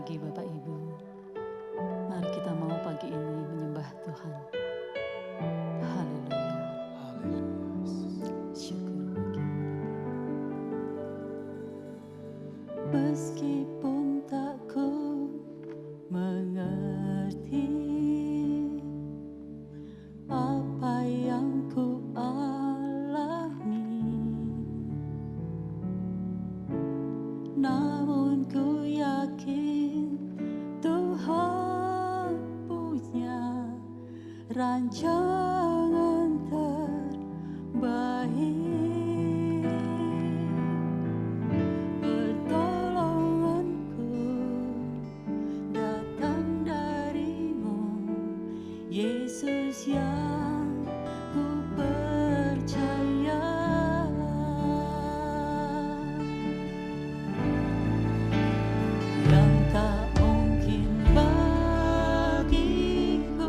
pagi Bapak Ibu. Mari kita mau pagi ini menyembah Tuhan. Haleluya. Syukur bagi. Meskipun tak ku mengerti apa yang ku alami, namun ku yakin Tuhan punya rancangan terbaik. Pertolonganku datang darimu, Yesus yang ku percaya. Yang tak mungkin bagiku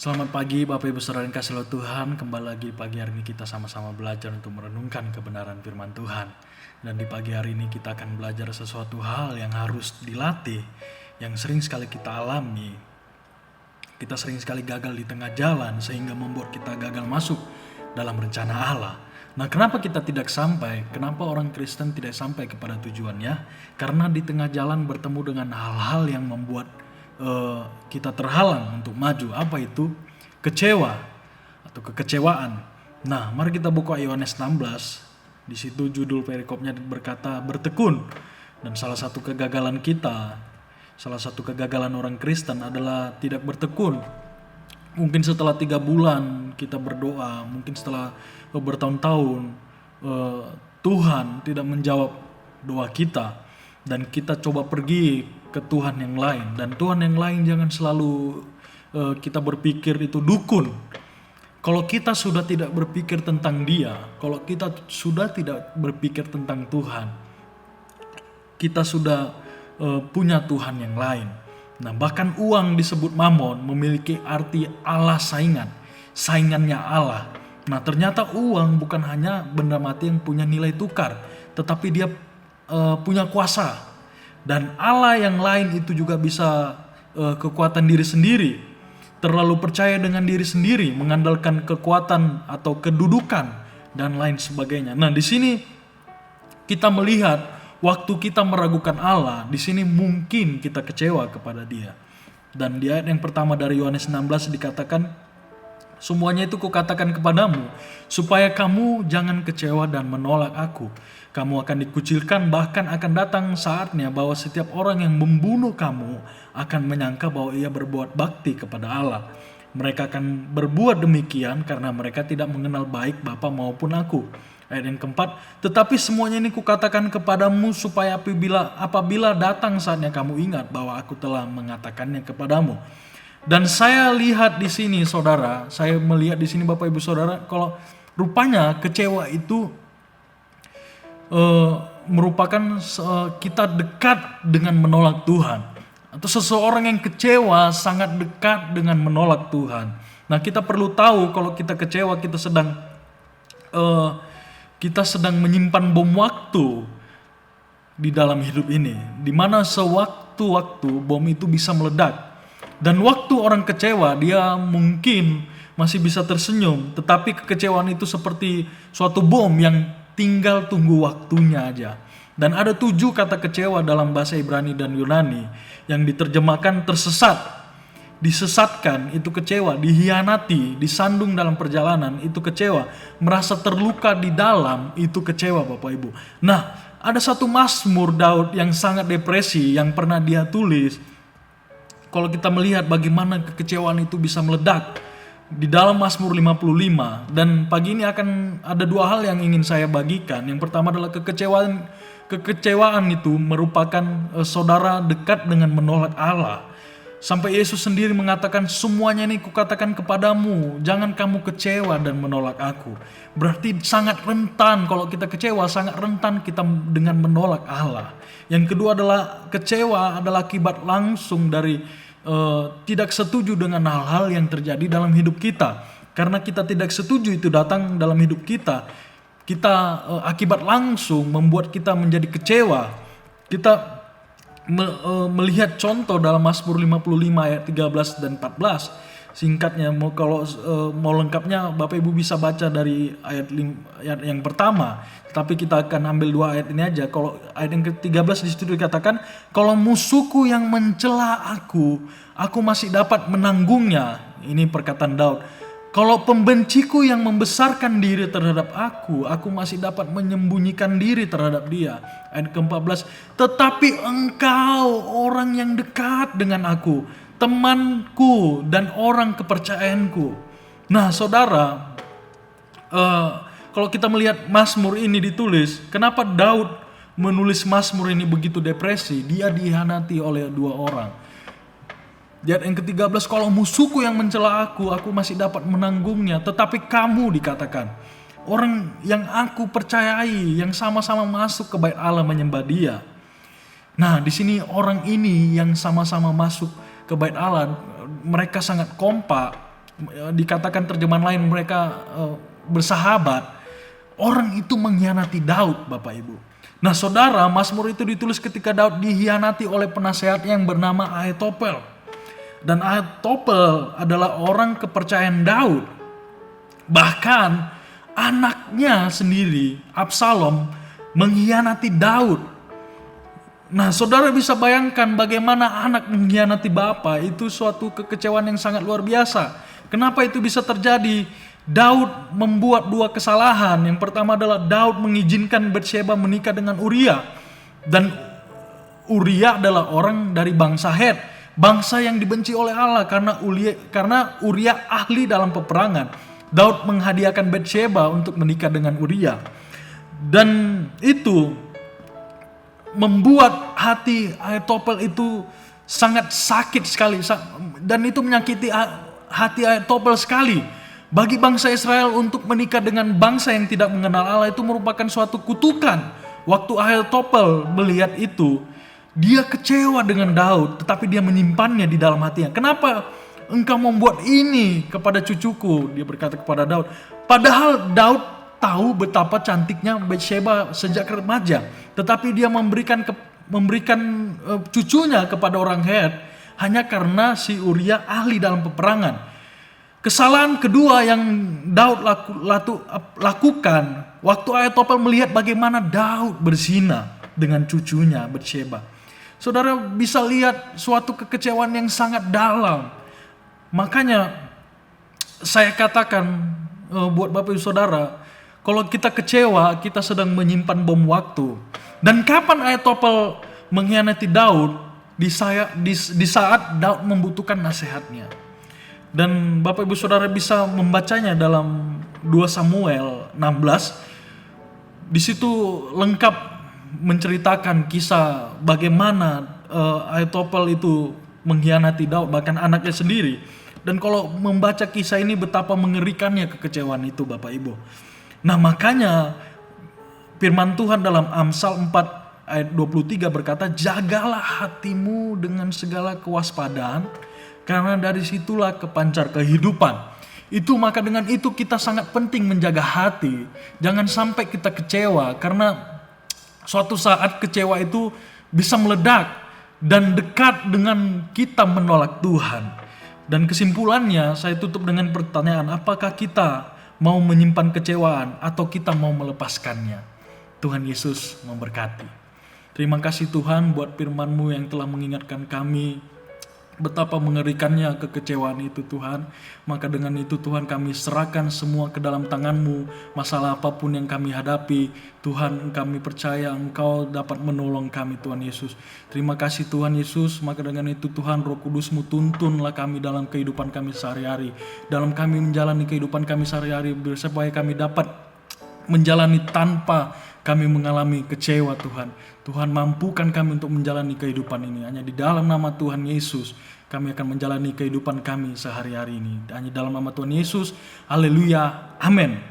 Selamat pagi Bapak Ibu Saudara yang kasih oleh Tuhan. Kembali lagi pagi hari ini kita sama-sama belajar untuk merenungkan kebenaran firman Tuhan. Dan di pagi hari ini kita akan belajar sesuatu hal yang harus dilatih, yang sering sekali kita alami. Kita sering sekali gagal di tengah jalan sehingga membuat kita gagal masuk dalam rencana Allah. Nah, kenapa kita tidak sampai? Kenapa orang Kristen tidak sampai kepada tujuannya? Karena di tengah jalan bertemu dengan hal-hal yang membuat kita terhalang untuk maju. Apa itu? Kecewa atau kekecewaan. Nah, mari kita buka Yohanes 16. Di situ judul perikopnya berkata bertekun. Dan salah satu kegagalan kita, salah satu kegagalan orang Kristen adalah tidak bertekun. Mungkin setelah 3 bulan kita berdoa, mungkin setelah bertahun-tahun Tuhan tidak menjawab doa kita, dan kita coba pergi ke Tuhan yang lain. Dan Tuhan yang lain jangan selalu kita berpikir itu dukun. Kalau kita sudah tidak berpikir tentang Dia, kalau kita sudah tidak berpikir tentang Tuhan, kita sudah punya Tuhan yang lain. Nah, bahkan uang disebut mamon memiliki arti Allah saingannya Allah. Nah, ternyata uang bukan hanya benda mati yang punya nilai tukar, tetapi dia punya kuasa. Dan Allah yang lain itu juga bisa kekuatan diri sendiri, terlalu percaya dengan diri sendiri, mengandalkan kekuatan atau kedudukan dan lain sebagainya. Nah, di sini kita melihat waktu kita meragukan Allah, di sini mungkin kita kecewa kepada Dia. Dan di ayat yang pertama dari Yohanes 16 dikatakan, semuanya itu kukatakan kepadamu, supaya kamu jangan kecewa dan menolak aku. Kamu akan dikucilkan, bahkan akan datang saatnya bahwa setiap orang yang membunuh kamu akan menyangka bahwa ia berbuat bakti kepada Allah. Mereka akan berbuat demikian karena mereka tidak mengenal baik Bapa maupun aku. Ayat yang keempat, tetapi semuanya ini kukatakan kepadamu supaya apabila datang saatnya kamu ingat bahwa aku telah mengatakannya kepadamu. Dan saya lihat di sini saudara, saya melihat di sini Bapak Ibu Saudara, kalau rupanya kecewa itu merupakan kita dekat dengan menolak Tuhan. Atau seseorang yang kecewa sangat dekat dengan menolak Tuhan. Nah, kita perlu tahu kalau kita kecewa kita sedang menyimpan bom waktu di dalam hidup ini, di mana sewaktu-waktu bom itu bisa meledak. Dan waktu orang kecewa, dia mungkin masih bisa tersenyum, tetapi kekecewaan itu seperti suatu bom yang tinggal tunggu waktunya aja. Dan ada 7 kata kecewa dalam bahasa Ibrani dan Yunani yang diterjemahkan tersesat, disesatkan itu kecewa, dihianati, disandung dalam perjalanan itu kecewa, merasa terluka di dalam itu kecewa Bapak Ibu. Nah, ada satu Mazmur Daud yang sangat depresi yang pernah dia tulis. Kalau kita melihat bagaimana kekecewaan itu bisa meledak di dalam Mazmur 55, dan pagi ini akan ada 2 hal yang ingin saya bagikan. Yang pertama adalah kekecewaan itu merupakan saudara dekat dengan menolak Allah. Sampai Yesus sendiri mengatakan, semuanya ini kukatakan kepadamu, jangan kamu kecewa dan menolak aku. Berarti sangat rentan, kalau kita kecewa sangat rentan kita dengan menolak Allah. Yang kedua adalah kecewa adalah akibat langsung dari tidak setuju dengan hal-hal yang terjadi dalam hidup kita. Karena kita tidak setuju itu datang dalam hidup kita, akibat langsung membuat kita menjadi kecewa. Kita melihat contoh dalam Mazmur 55 ayat 13 dan 14. Singkatnya, kalau mau lengkapnya Bapak Ibu bisa baca dari ayat yang pertama. Tapi kita akan ambil 2 ayat ini aja. Kalau ayat yang ke-13 di situ dikatakan, kalau musuhku yang mencela aku masih dapat menanggungnya. Ini perkataan Daud. Kalau pembenciku yang membesarkan diri terhadap aku masih dapat menyembunyikan diri terhadap dia. Ayat ke-14, tetapi engkau orang yang dekat dengan aku, temanku dan orang kepercayaanku. Nah saudara, kalau kita melihat Mazmur ini ditulis, kenapa Daud menulis Mazmur ini begitu depresi? Dia dihianati oleh 2 orang. Di ayat yang ke-13, kalau musuhku yang mencela aku masih dapat menanggungnya. Tetapi kamu dikatakan, orang yang aku percayai, yang sama-sama masuk ke bait Allah menyembah Dia. Nah, di sini orang ini yang sama-sama masuk ke bait Allah, mereka sangat kompak, dikatakan terjemahan lain mereka bersahabat, orang itu mengkhianati Daud, Bapak Ibu. Nah saudara, Mazmur itu ditulis ketika Daud dikhianati oleh penasehat yang bernama Ahitofel. Dan Ahitofel adalah orang kepercayaan Daud. Bahkan anaknya sendiri, Absalom, mengkhianati Daud. Nah saudara bisa bayangkan bagaimana anak mengkhianati bapa, itu suatu kekecewaan yang sangat luar biasa. Kenapa itu bisa terjadi? Daud membuat dua kesalahan. Yang pertama adalah Daud mengizinkan Batsheba menikah dengan Uria. Dan Uria adalah orang dari bangsa Het, bangsa yang dibenci oleh Allah karena Uria ahli dalam peperangan. Daud menghadiahkan Batsheba untuk menikah dengan Uria. Dan itu membuat hati Ahitofel itu sangat sakit sekali. Dan itu menyakiti hati Ahitofel sekali. Bagi bangsa Israel untuk menikah dengan bangsa yang tidak mengenal Allah itu merupakan suatu kutukan. Waktu Ahitofel melihat itu, dia kecewa dengan Daud, tetapi dia menyimpannya di dalam hatinya. Kenapa engkau membuat ini kepada cucuku? Dia berkata kepada Daud. Padahal Daud tahu betapa cantiknya Batsheba sejak remaja, tetapi dia memberikan cucunya kepada orang Het hanya karena si Uria ahli dalam peperangan. Kesalahan kedua yang Daud lakukan waktu Ahitofel melihat bagaimana Daud berzina dengan cucunya Batsheba. Saudara bisa lihat suatu kekecewaan yang sangat dalam. Makanya saya katakan buat Bapak Ibu Saudara, kalau kita kecewa, kita sedang menyimpan bom waktu. Dan kapan Ahitofel mengkhianati Daud? Di saat Daud membutuhkan nasihatnya. Dan Bapak Ibu Saudara bisa membacanya dalam 2 Samuel 16. Di situ lengkap menceritakan kisah bagaimana Ahitofel itu mengkhianati Daud, bahkan anaknya sendiri. Dan kalau membaca kisah ini betapa mengerikannya kekecewaan itu, Bapak Ibu. Nah makanya firman Tuhan dalam Amsal 4 ayat 23 berkata, jagalah hatimu dengan segala kewaspadaan, karena dari situlah kepancar kehidupan. Itu maka dengan itu kita sangat penting menjaga hati. Jangan sampai kita kecewa, karena suatu saat kecewa itu bisa meledak dan dekat dengan kita menolak Tuhan. Dan kesimpulannya saya tutup dengan pertanyaan, apakah kita mau menyimpan kecewaan atau kita mau melepaskannya? Tuhan Yesus memberkati. Terima kasih Tuhan buat firman-Mu yang telah mengingatkan kami betapa mengerikannya kekecewaan itu Tuhan. Maka dengan itu Tuhan kami serahkan semua ke dalam tangan-Mu. Masalah apapun yang kami hadapi Tuhan, kami percaya Engkau dapat menolong kami Tuhan Yesus. Terima kasih Tuhan Yesus. Maka dengan itu Tuhan, Roh Kudus-Mu tuntunlah kami dalam kehidupan kami sehari-hari, dalam kami menjalani kehidupan kami sehari-hari, supaya kami dapat menjalani tanpa kami mengalami kecewa Tuhan. Tuhan mampukan kami untuk menjalani kehidupan ini. Hanya di dalam nama Tuhan Yesus kami akan menjalani kehidupan kami sehari-hari ini. Hanya dalam nama Tuhan Yesus. Haleluya. Amin.